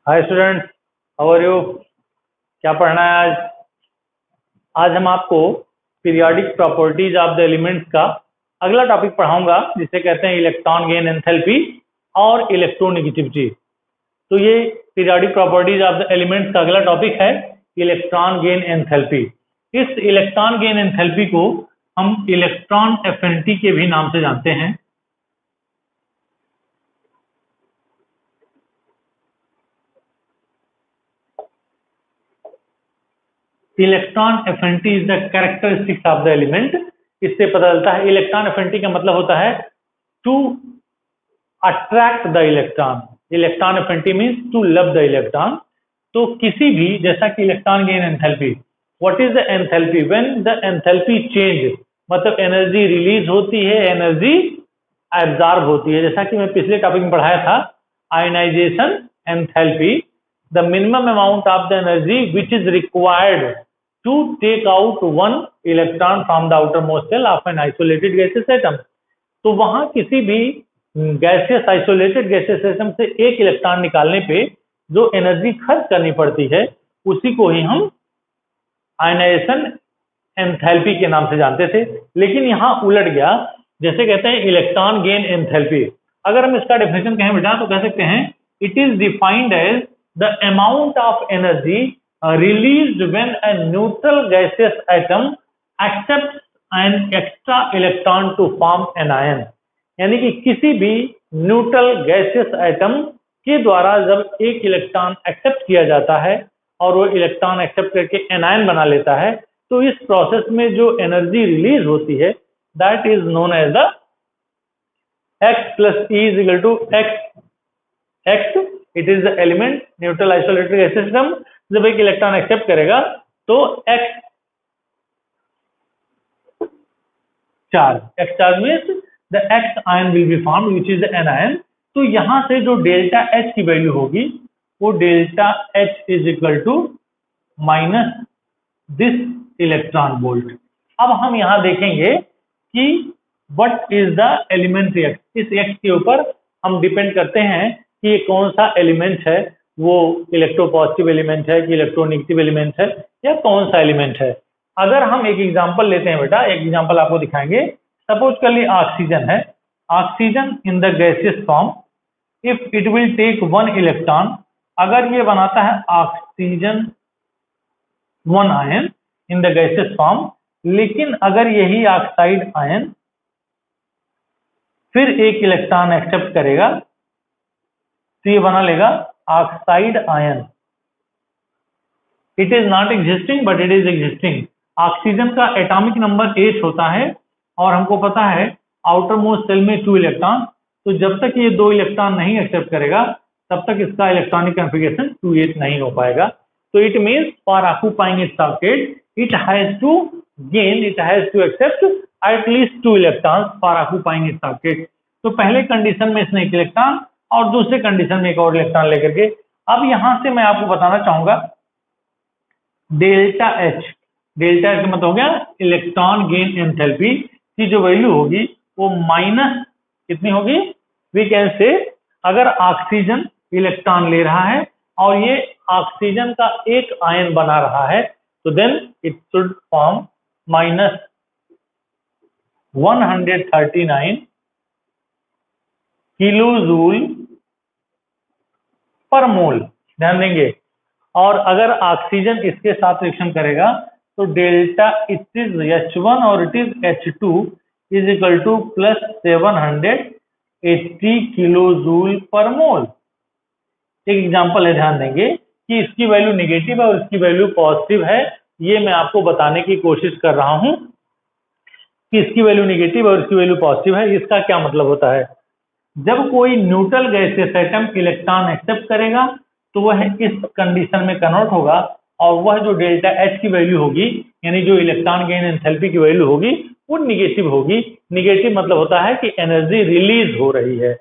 Hi students, how are you? क्या पढ़ना है आज? आज हम आपको periodic properties of the elements का अगला टॉपिक पढ़ाऊंगा, जिसे कहते हैं इलेक्ट्रॉन गेन एंथैल्पी और इलेक्ट्रोनेगेटिविटी। तो ये periodic properties of the elements का अगला टॉपिक है इलेक्ट्रॉन गेन एंथैल्पी। इस इलेक्ट्रॉन गेन एंथैल्पी को हम इलेक्ट्रॉन एफिनिटी के भी नाम से जानते हैं। Electron affinity is the characteristics of the element. इससे पता चलता है इलेक्ट्रॉन एफिनिटी का मतलब होता है to attract the electron. Electron affinity means to love the electron. तो किसी भी, जैसा कि electron gain enthalpy, what is the enthalpy? When the enthalpy change, मतलब एनर्जी रिलीज होती है, एनर्जी एब्जॉर्ब होती है। जैसा कि मैं पिछले टॉपिक में पढ़ाया था, ionization enthalpy, the minimum amount of the energy which is required to take out one electron from the outermost shell of an isolated gaseous atom। तो वहां किसी भी गैसियस आइसोलेटेड गैसियस एटम से एक इलेक्ट्रॉन निकालने पे जो एनर्जी खर्च करनी पड़ती है, उसी को ही हम आयनाइजेशन एंथैल्पी के नाम से जानते थे। लेकिन यहाँ उलट गया, जैसे कहते हैं इलेक्ट्रॉन गेन एंथैल्पी। अगर हम इसका डेफिनेशन कहें बेटा तो कह सकते हैं it is defined as the amount of energy released when a neutral gaseous atom accepts an extra electron to form an ion। यानी कि किसी भी न्यूट्रल गैसियस एटम के द्वारा जब एक इलेक्ट्रॉन एक्सेप्ट किया जाता है और वो इलेक्ट्रॉन एक्सेप्ट करके एनायन बना लेता है, तो इस प्रोसेस में जो एनर्जी रिलीज होती है that is known as the x plus E is equal to x। It is the element neutral isolated gaseous system. जब एक इलेक्ट्रॉन एक्सेप्ट करेगा तो x charge means the x ion will be formed which is the anion. तो यहां से जो delta H की value होगी वो delta H is equal to minus this electron volt. अब हम यहां देखेंगे कि what is the elementary x। इस x के ऊपर हम डिपेंड करते हैं कि ये कौन सा एलिमेंट है, वो इलेक्ट्रोपॉजिटिव एलिमेंट है कि इलेक्ट्रोनेगेटिव एलिमेंट है, या कौन सा एलिमेंट है। अगर हम एक एग्जांपल लेते हैं बेटा, एक एग्जांपल आपको दिखाएंगे। सपोज कर ली ऑक्सीजन है। Oxygen in the gaseous form, if it will take one electron, अगर ये बनाता है oxygen one ion in the gaseous form, लेकिन अगर यही ऑक्साइड आयन फिर एक इलेक्ट्रॉन एक्सेप्ट करेगा तो ये बना लेगा oxide ion. It is not existing but it is existing. Oxygen का एटॉमिक नंबर H होता है और हमको पता है आउटर मोस्ट सेल में 2 इलेक्ट्रॉन। तो जब तक ये 2 इलेक्ट्रॉन नहीं एक्सेप्ट करेगा तब तक इसका इलेक्ट्रॉनिक कॉन्फ़िगरेशन 2s नहीं हो पाएगा। तो it means for occupying its socket it has to accept at least 2 electrons for occupying its socket. तो पहले कंडीशन में इसने एक इलेक्ट्रॉन और दूसरे कंडीशन में एक और इलेक्ट्रॉन लेकर के, अब यहां से मैं आपको बताना चाहूंगा डेल्टा H। डेल्टा H का मतलब हो गया इलेक्ट्रॉन गेन एंथैल्पी की जो वैल्यू होगी वो माइनस कितनी होगी? वी कैन से, अगर ऑक्सीजन इलेक्ट्रॉन ले रहा है और ये ऑक्सीजन का एक आयन बना रहा है तो then it should form minus 139 kilojoule per mole. ध्यान देंगे। और अगर ऑक्सीजन इसके साथ रिएक्शन करेगा तो डेल्टा इट इज H1 और it is H2 is equal two plus 780 kilojoule per मोल। एक एग्जांपल है, ध्यान देंगे कि इसकी वैल्यू नेगेटिव है और इसकी वैल्यू पॉजिटिव है। ये मैं आपको बताने की कोशिश कर रहा हूं कि इसकी वैल्यू नेगेटिव और इसकी वैल्यू पॉजिटिव है। इसका क्या मतलब होता है? जब कोई neutral gaseous atom electron accept करेगा तो वह इस कंडीशन में कन्वर्ट होगा और वह जो डेल्टा H की वैल्यू होगी, यानी जो इलेक्ट्रॉन गेन एंथैल्पी की वैल्यू होगी, वो निगेटिव होगी। निगेटिव मतलब होता है कि एनर्जी रिलीज हो रही है।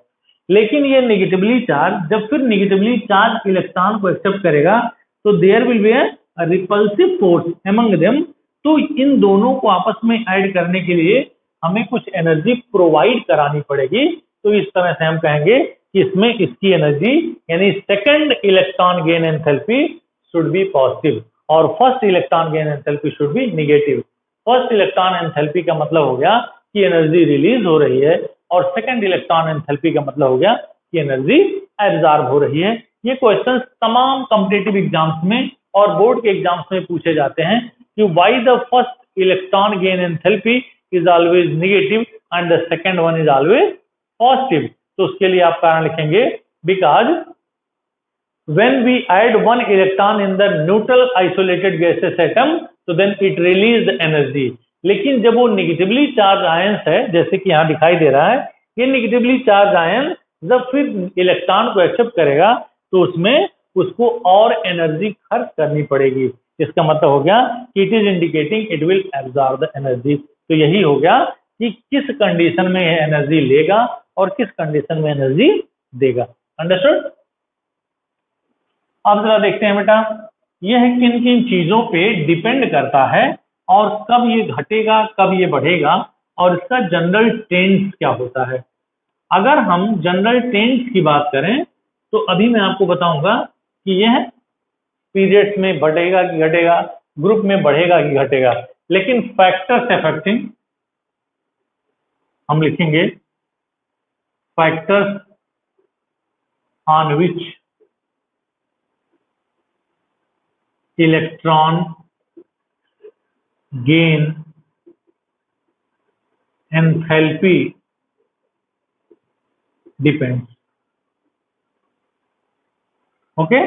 लेकिन ये नेगेटिवली चार्ज, जब फिर नेगेटिवली चार्ज इलेक्ट्रॉन को एक्सेप्ट करेगा तो there will be a repulsive force among them. तो इन दोनों को आपस में ऐड करने के लिए हमें कुछ एनर्जी प्रोवाइड करानी पड़ेगी। तो इस तरह से हम कहेंगे कि इसमें इसकी एनर्जी यानी second electron gain enthalpy should be positive और first electron gain enthalpy should be negative. First electron enthalpy का मतलब हो गया कि एनर्जी रिलीज हो रही है और सेकंड इलेक्ट्रॉन एंथैल्पी का मतलब हो गया कि एनर्जी एब्जॉर्ब हो रही है। ये क्वेश्चन तमाम कॉम्पिटिटिव एग्जाम्स में और बोर्ड के एग्जाम्स में पूछे जाते हैं कि why the first electron gain enthalpy is always negative and the second one is always positive. तो उसके लिए आप कारण लिखेंगे because when we add one electron in the neutral isolated gaseous atom so then it release the energy। लेकिन जब वो negatively charge ions है जैसे कि यहाँ दिखाई दे रहा है, ये निगेटिवली चार्ज आयन जब फिर इलेक्ट्रॉन को एक्सेप्ट करेगा तो उसमें उसको और एनर्जी खर्च करनी पड़ेगी। इसका मतलब हो गया कि it is indicating it will absorb the energy. तो यही हो गया कि किस कंडीशन में यह एनर्जी लेगा और किस कंडीशन में एनर्जी देगा। अंडरस्टूड। अब जरा देखते हैं बेटा यह किन किन चीजों पे डिपेंड करता है और कब ये घटेगा कब ये बढ़ेगा और इसका जनरल ट्रेंड्स क्या होता है। अगर हम जनरल ट्रेंड्स की बात करें तो अभी मैं आपको बताऊंगा कि यह पीरियड्स में बढ़ेगा कि घटेगा, ग्रुप में बढ़ेगा कि घटेगा। लेकिन फैक्टर्स अफेक्टिंग हम लिखेंगे factors on which electron gain enthalpy depends. Okay,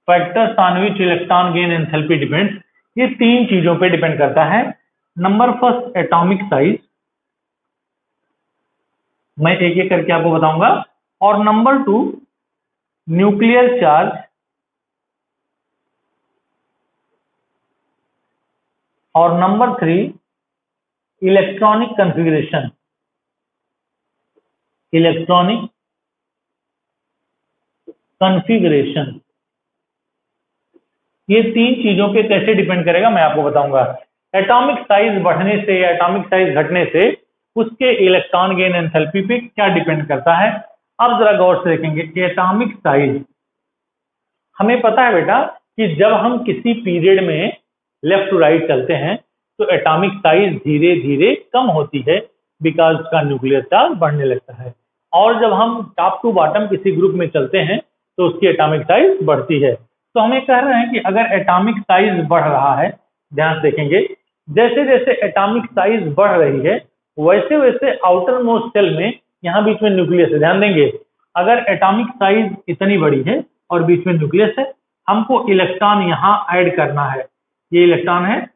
factors on which electron gain enthalpy depends, ये तीन चीजों पे डिपेंड करता है। नंबर फर्स्ट एटॉमिक साइज, मैं एक एक करके आपको बताऊंगा। और नंबर टू न्यूक्लियर चार्ज और number three electronic configuration. Electronic configuration, ये तीन चीजों पे कैसे डिपेंड करेगा मैं आपको बताऊंगा। एटॉमिक साइज बढ़ने से या एटॉमिक साइज घटने से उसके इलेक्ट्रॉन गेन एंथैल्पी पे क्या डिपेंड करता है। अब जरा गौर से देखेंगे कि एटॉमिक साइज, हमें पता है बेटा कि जब हम किसी पीरियड में लेफ्ट टू राइट चलते हैं तो एटॉमिक साइज धीरे धीरे कम होती है बिकॉज उसका न्यूक्लियर चार्ज बढ़ने लगता है। और जब हम टॉप टू बॉटम किसी ग्रुप में चलते हैं तो उसकी एटॉमिक साइज बढ़ती है। तो हम ये कह रहे हैं कि अगर एटॉमिक साइज बढ़ रहा है, ध्यान से देखेंगे, जैसे जैसे एटॉमिक साइज बढ़ रही है वैसे वैसे आउटर मोस्ट सेल में, यहाँ बीच में न्यूक्लियस है, ध्यान देंगे, अगर एटॉमिक साइज इतनी बड़ी है और बीच में न्यूक्लियस है, हमको इलेक्ट्रॉन यहाँ ऐड करना है, ये इलेक्ट्रॉन है।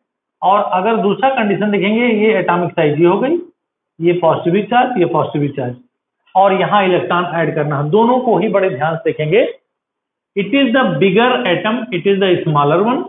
और अगर दूसरा कंडीशन देखेंगे, ये एटॉमिक साइज ये हो गई, ये पॉजिटिव चार्ज, ये पॉजिटिव चार्ज, और यहाँ इलेक्ट्रॉन ऐड करना है। दोनों को ही बड़े ध्यान से देखेंगे। It is the bigger atom, it is the smaller one.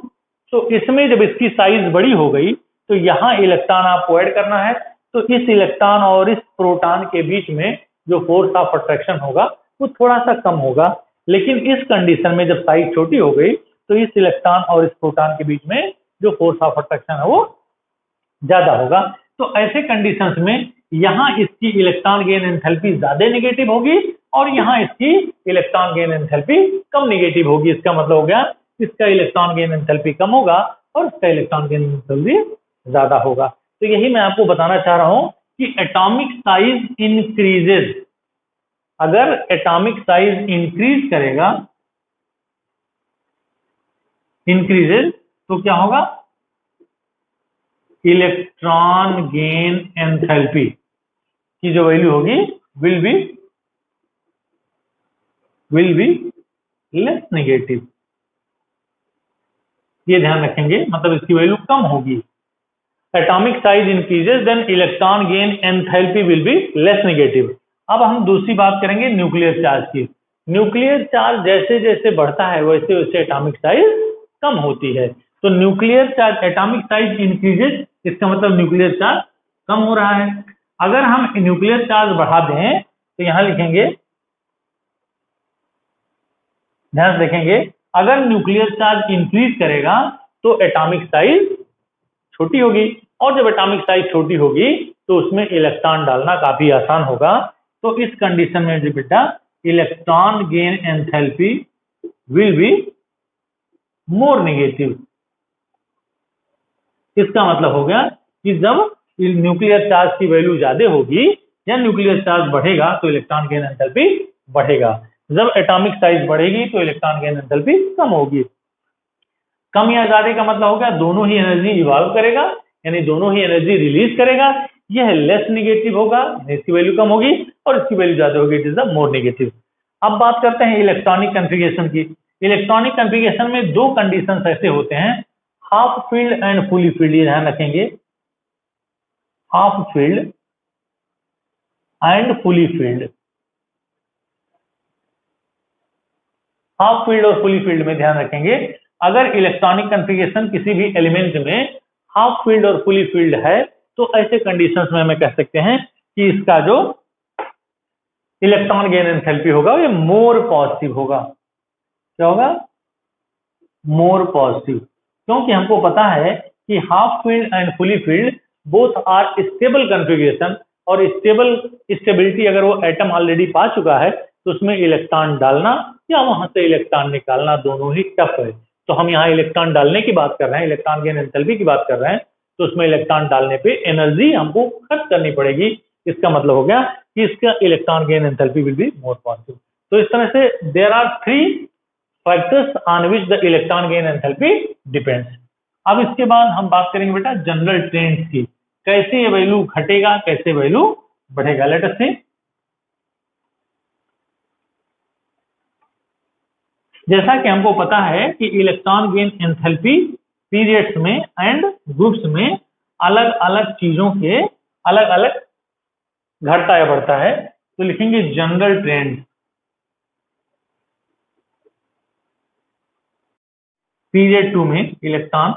तो इसमें जब इसकी साइज बड़ी हो गई तो यहाँ इलेक्ट्रॉन आपको ऐड करना है। तो इस इलेक्ट्रॉन और इस प्रोटॉन के बीच में जो फोर्स ऑफ अट्रैक्शन होगा वो थोड़ा सा कम होगा। लेकिन इस कंडीशन में जब साइज छोटी हो गई तो इस इलेक्ट्रॉन और इस प्रोटॉन के बीच में जो फोर्स ऑफ अट्रैक्शन है वो ज्यादा होगा। तो ऐसे कंडीशंस में यहाँ इसकी इलेक्ट्रॉन गेन एंथैल्पी ज्यादा नेगेटिव होगी और यहाँ इसकी इलेक्ट्रॉन गेन एंथैल्पी कम नेगेटिव होगी। इसका मतलब हो गया इसका इलेक्ट्रॉन गेन एंथैल्पी कम होगा और इसका इलेक्ट्रॉन गेन एंथैल्पी ज्यादा होगा। तो यही मैं आपको बताना चाह रहा हूं कि एटॉमिक साइज इंक्रीजेस, अगर एटॉमिक साइज इंक्रीज करेगा, इंक्रीजेस, तो क्या होगा, इलेक्ट्रॉन गेन एंथैल्पी की जो वैल्यू होगी विल बी लेस नेगेटिव। ये ध्यान रखेंगे, मतलब इसकी वैल्यू कम होगी। Atomic size increases then electron gain enthalpy will be less negative. अब हम दूसरी बात करेंगे न्यूक्लियर चार्ज की। न्यूक्लियर चार्ज जैसे जैसे बढ़ता है वैसे वैसे एटॉमिक साइज कम होती है। तो nuclear charge, atomic size increases, इसका मतलब न्यूक्लियर चार्ज कम हो रहा है। अगर हम न्यूक्लियर चार्ज बढ़ा दें तो यहां लिखेंगे, ध्यान से देखेंगे, अगर न्यूक्लियर चार्ज इंक्रीज करेगा तो एटॉमिक साइज छोटी होगी, और जब एटॉमिक साइज छोटी होगी तो उसमें इलेक्ट्रॉन डालना काफी आसान होगा। तो इस कंडीशन में जो बेटा electron gain enthalpy will be more negative. इसका मतलब हो गया कि जब न्यूक्लियर चार्ज की वैल्यू ज्यादा होगी या न्यूक्लियर चार्ज बढ़ेगा तो इलेक्ट्रॉन गेन एंथैल्पी बढ़ेगा, जब एटॉमिक साइज बढ़ेगी तो इलेक्ट्रॉन गेन एंथैल्पी कम होगी। कम या ज्यादा का मतलब हो गया दोनों ही एनर्जी इवॉल्व करेगा, यानी दोनों ही एनर्जी रिलीज करेगा। यह लेस नेगेटिव होगा, इसकी वैल्यू कम होगी, और इसकी वैल्यू ज्यादा होगी, it is the more negative. अब बात करते हैं इलेक्ट्रॉनिक कन्फिगरेशन की। इलेक्ट्रॉनिक कन्फिगरेशन में दो कंडीशन ऐसे होते हैं, half filled and fully field, ये ध्यान रखेंगे, half filled and fully field. Half field और फुली फील्ड में ध्यान रखेंगे, अगर इलेक्ट्रॉनिक कन्फिगरेशन किसी भी एलिमेंट में हाफ फील्ड और फुली फील्ड है तो ऐसे कंडीशंस में हमें कह सकते हैं कि इसका जो इलेक्ट्रॉन गेन एंथैल्पी होगा ये मोर पॉजिटिव होगा। क्या होगा? मोर पॉजिटिव, क्योंकि हमको पता है कि half filled and fully filled both are stable configuration, और स्टेबिलिटी अगर वो एटम ऑलरेडी पा चुका है तो उसमें इलेक्ट्रॉन डालना या वहां से इलेक्ट्रॉन निकालना दोनों ही टफ है। तो हम यहाँ इलेक्ट्रॉन डालने की बात कर रहे हैं, इलेक्ट्रॉन गेन एंथैल्पी की बात कर रहे हैं, तो उसमें इलेक्ट्रॉन डालने पे एनर्जी हमको खर्च करनी पड़ेगी। इसका मतलब हो गया कि इसका electron gain enthalpy will be more positive. तो इस तरह से there are 3 factors on which the electron gain enthalpy depends. अब इसके बाद हम बात करेंगे बेटा जनरल ट्रेंड्स की, कैसे ये वैल्यू घटेगा, कैसे वैल्यू बढ़ेगा। लेट अस सी। जैसा कि हमको पता है कि इलेक्ट्रॉन गेन एंथैल्पी पीरियड्स में एंड ग्रुप्स में अलग अलग चीजों के अलग अलग घटता या बढ़ता है, तो लिखेंगे जनरल ट्रेंड। पीरियड 2 में इलेक्ट्रॉन,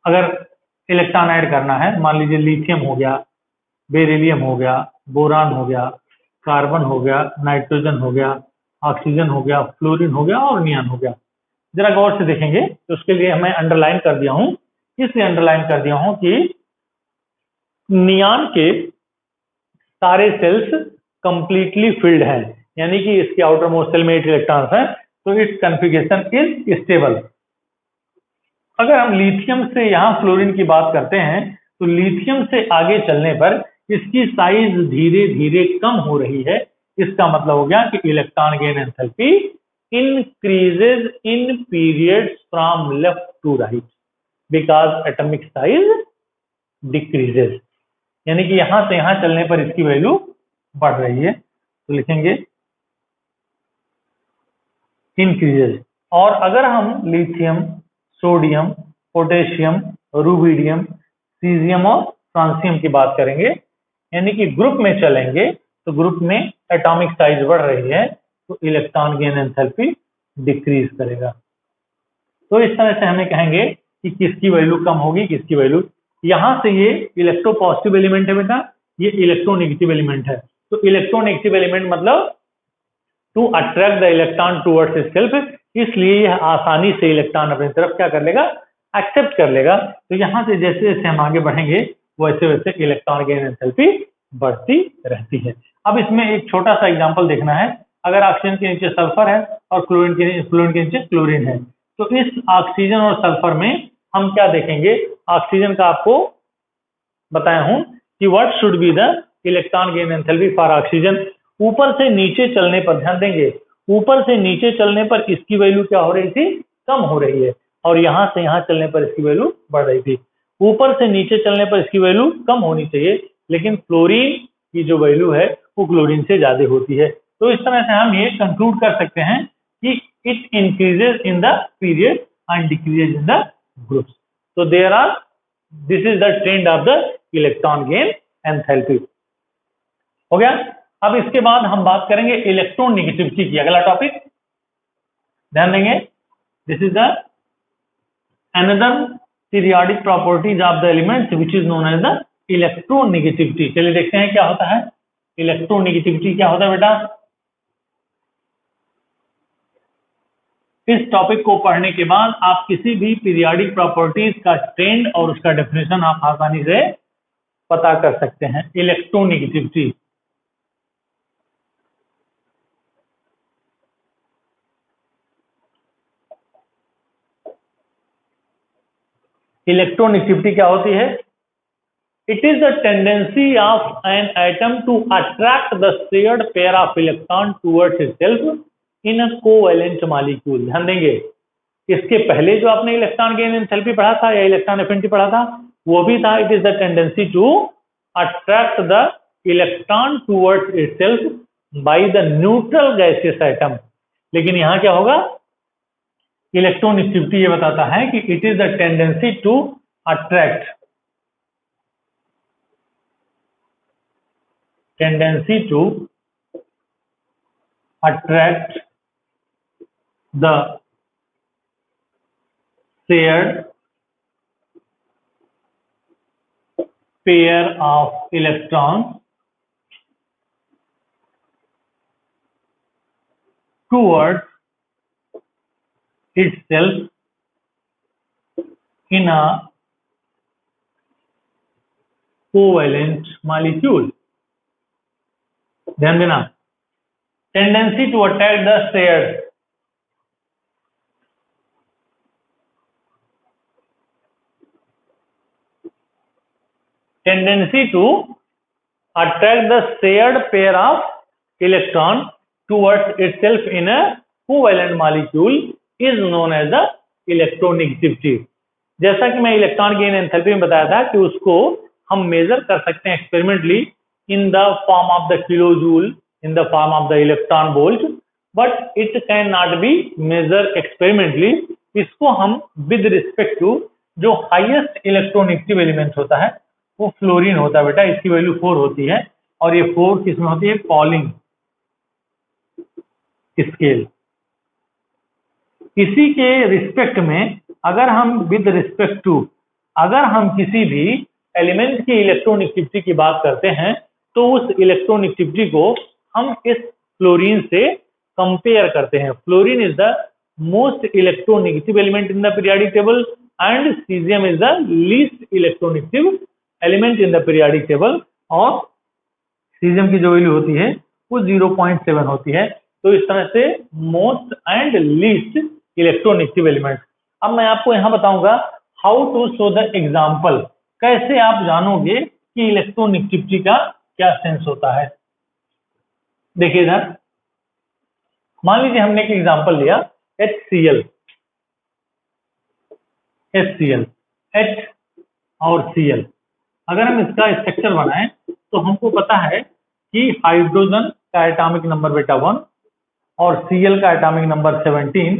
अगर इलेक्ट्रॉन ऐड करना है, मान लीजिए लिथियम हो गया, बेरिलियम हो गया, बोरान हो गया, कार्बन हो गया, नाइट्रोजन हो गया, ऑक्सीजन हो गया, फ्लोरीन हो गया और नियॉन हो गया। जरा गौर से देखेंगे तो उसके लिए मैं अंडरलाइन कर दिया हूं, इसलिए अंडरलाइन कर दिया हूं कि नियॉन के सारे सेल्स कंप्लीटली फिल्ड हैं, यानी कि इसके आउटर मोस्ट सेल में 8 इलेक्ट्रॉन्स हैं, तो इट्स कन्फिगरेशन इज स्टेबल। अगर हम लिथियम से यहाँ फ्लोरीन की बात करते हैं तो लिथियम से आगे चलने पर इसकी साइज धीरे धीरे कम हो रही है। इसका मतलब हो गया कि electron gain enthalpy increases in periods from left to right because atomic size decreases, यानी कि यहां से यहां चलने पर इसकी वैल्यू बढ़ रही है, तो लिखेंगे इंक्रीजेज। और अगर हम lithium, sodium, potassium, rubidium, caesium और फ्रांसियम की बात करेंगे, यानी कि ग्रुप में चलेंगे, तो ग्रुप में एटॉमिक साइज बढ़ रही है तो इलेक्ट्रॉन गेन एंथैल्पी डिक्रीज करेगा। तो इस तरह से हमें कहेंगे कि किसकी वैल्यू कम होगी, किसकी वैल्यू। यहां से ये इलेक्ट्रोपॉजिटिव एलिमेंट है बेटा, ये इलेक्ट्रोनेगेटिव एलिमेंट है। तो इलेक्ट्रोनेगेटिव एलिमेंट मतलब to attract the electron towards itself, इसलिए यह आसानी से इलेक्ट्रॉन अपनी तरफ क्या कर लेगा, एक्सेप्ट कर लेगा। तो यहां से जैसे जैसे हम आगे बढ़ेंगे वैसे वैसे इलेक्ट्रॉन गेन एंथैल्पी बढ़ती रहती है। अब इसमें एक छोटा सा एग्जांपल देखना है, अगर ऑक्सीजन के नीचे सल्फर है और फ्लोरीन के नीचे क्लोरीन है, तो इस ऑक्सीजन और सल्फर में हम क्या देखेंगे, ऑक्सीजन का आपको बताया हूं कि what should be the electron gain enthalpy for oxygen. ऊपर से नीचे चलने पर ध्यान देंगे, ऊपर से नीचे चलने पर इसकी वैल्यू क्या हो रही थी, कम हो रही है, और यहां से यहां चलने पर इसकी वैल्यू बढ़ रही थी। ऊपर से नीचे चलने पर इसकी वैल्यू कम होनी चाहिए, लेकिन फ्लोरीन की जो वैल्यू है वो क्लोरीन से ज्यादा होती है। तो इस तरह से हम ये कंक्लूड कर सकते हैं कि it increases in the period and decreases in the groups. तो there are, this is the trend of the electron gain enthalpy. हो गया। अब इसके बाद हम बात करेंगे इलेक्ट्रोनेगेटिविटी की, अगला टॉपिक ध्यान देंगे। This is the another periodic properties of the elements which is known as the electronegativity. चलिए देखते हैं क्या होता है इलेक्ट्रोनेगेटिविटी, क्या होता है बेटा। इस टॉपिक को पढ़ने के बाद आप किसी भी पीरियोडिक प्रॉपर्टीज का ट्रेंड और उसका डेफिनेशन आप आसानी से पता कर सकते हैं। इलेक्ट्रोनेगेटिविटी, इलेक्ट्रोनेगेटिविटी क्या होती है? It is the tendency of an atom to attract the shared pair of electron towards itself in a covalent molecule. ध्यान देंगे, इसके पहले जो आपने इलेक्ट्रॉन गेन एंथैल्पी पढ़ा था या इलेक्ट्रॉन एफिनिटी पढ़ा था, वो भी था it is the tendency to attract the electron towards itself by the neutral gaseous atom. लेकिन यहां क्या होगा? इलेक्ट्रोनेगेटिविटी ये बताता है कि it is the tendency to attract the shared pair of electrons towards itself in a covalent molecule। ध्यान देना, tendency to attack the shared, tendency to attract the shared pair of electron towards itself in a covalent molecule is known as the electronegativity। जैसा कि मैं electron gain enthalpy में बताया था कि उसको हम मेजर कर सकते हैं experimentally in the form of the kilojoule, in the form of the electron volt, but it can not be measure experimentally. इसको हम विद रिस्पेक्ट टू जो हाईएस्ट इलेक्ट्रोनेगेटिव एलिमेंट होता है वो फ्लोरीन होता है बेटा, इसकी वैल्यू 4 होती है और ये 4 किसमें होती है? Polling scale. इसी के रिस्पेक्ट में अगर हम विद रिस्पेक्ट टू अगर हम किसी भी एलिमेंट की इलेक्ट्रोनेगेटिविटी की बात करते हैं तो उस इलेक्ट्रोनेगेटिविटी को हम इस फ्लोरीन से कंपेयर करते हैं। Fluorine is the most electronegative element in the periodic table and caesium is the least electronegative element in the periodic table, और सीजियम की जो वैल्यू होती है वो 0.7 होती है। तो इस तरह से most and least electronegative element. अब मैं आपको यहां बताऊंगा how to show the example, कैसे आप जानोगे कि इलेक्ट्रोनेगेटिविटी का क्या सेंस होता है। देखिए इधर, मान लीजिए हमने एक एग्जांपल लिया HCl, H और Cl। अगर हम इसका स्ट्रक्चर बनाएं तो हमको पता है कि हाइड्रोजन का एटॉमिक नंबर बेटा 1 और Cl का atomic number 17,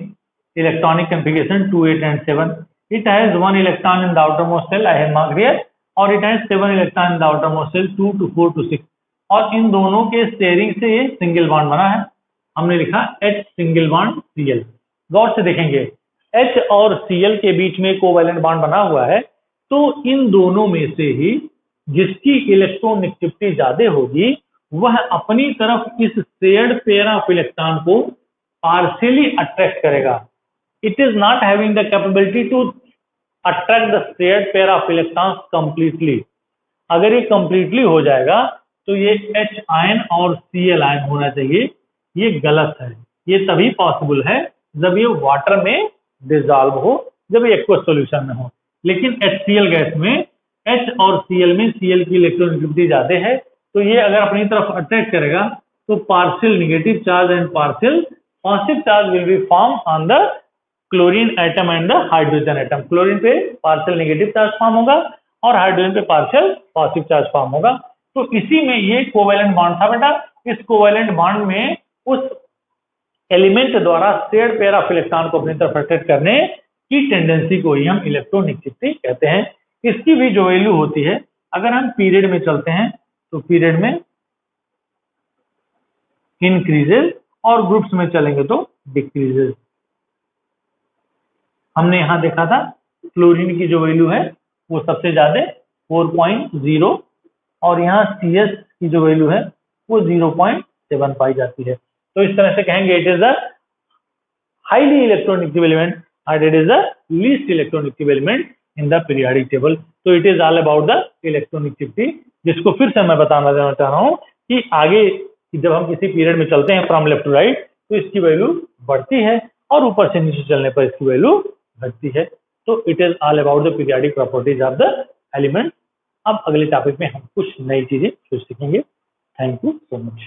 electronic configuration 2, 8 and 7। It has 1 electron in the outermost shell, I have marked here, और it has 7 electron in the outermost shell, 2 to 4 to 6। और इन दोनों के शेयरिंग से ये सिंगल बॉन्ड बना है, हमने लिखा H सिंगल बॉन्ड Cl। गौर से देखेंगे, H और Cl के बीच में कोवैलेंट बॉन्ड बना हुआ है, तो इन दोनों में से ही जिसकी इलेक्ट्रोनेगेटिविटी ज्यादा होगी वह अपनी तरफ इस शेयर्ड पेयर ऑफ इलेक्ट्रॉन को पार्शियली अट्रैक्ट करेगा। It is not having the capability to attract the shared pair of electrons completely. अगर ये कंप्लीटली हो जाएगा तो ये H आयन और Cl आयन होना चाहिए, ये गलत है। ये तभी पॉसिबल है जब ये वाटर में डिसॉल्व हो, जब ये एक्वस सॉल्यूशन में हो। लेकिन HCl गैस में H और Cl में Cl की इलेक्ट्रोनेगेटिविटी ज्यादा है, तो ये अगर अपनी तरफ अट्रैक्ट करेगा तो partial negative charge and partial positive charge will be form on the chlorine atom and the hydrogen atom. Chlorine पे पार्शियल नेगेटिव चार्ज फॉर्म होगा और हाइड्रोजन पे पार्शियल पॉजिटिव चार्ज फॉर्म होगा। तो इसी में ये कोवैलेंट बॉन्ड था बेटा। इस कोवैलेंट बॉन्ड में उस एलिमेंट द्वारा शेयर्ड पेयर ऑफ इलेक्ट्रॉन को अपनी तरफ अट्रैक्ट करने की टेंडेंसी को ही हम इलेक्ट्रोनेगेटिविटी कहते हैं। इसकी भी जो वैल्यू होती है, अगर हम पीरियड में चलते हैं तो पीरियड में इंक्रीजेस और ग्रुप्स में चलेंगे तो डिक्रीजेस। हमने यहां देखा था फ्लोरीन की जो वैल्यू है वो सबसे ज्यादा 4.0 और यहाँ CS की जो वैल्यू है वो 0.7 पाई जाती है। तो इस तरह से कहेंगे it is the highly electronegative element and it is the least electronegative element in the periodic table. तो it is all about the electronegativity, जिसको फिर से मैं बताना चाह रहा हूँ कि आगे जब हम किसी पीरियड में चलते हैं फ्रॉम लेफ्ट टू राइट तो इसकी वैल्यू बढ़ती है और ऊपर से नीचे चलने पर इसकी वैल्यू घटती है। तो it is all about the periodic properties of the element. अब अगले टॉपिक में हम कुछ नई चीजें सीखेंगे। Thank you so much.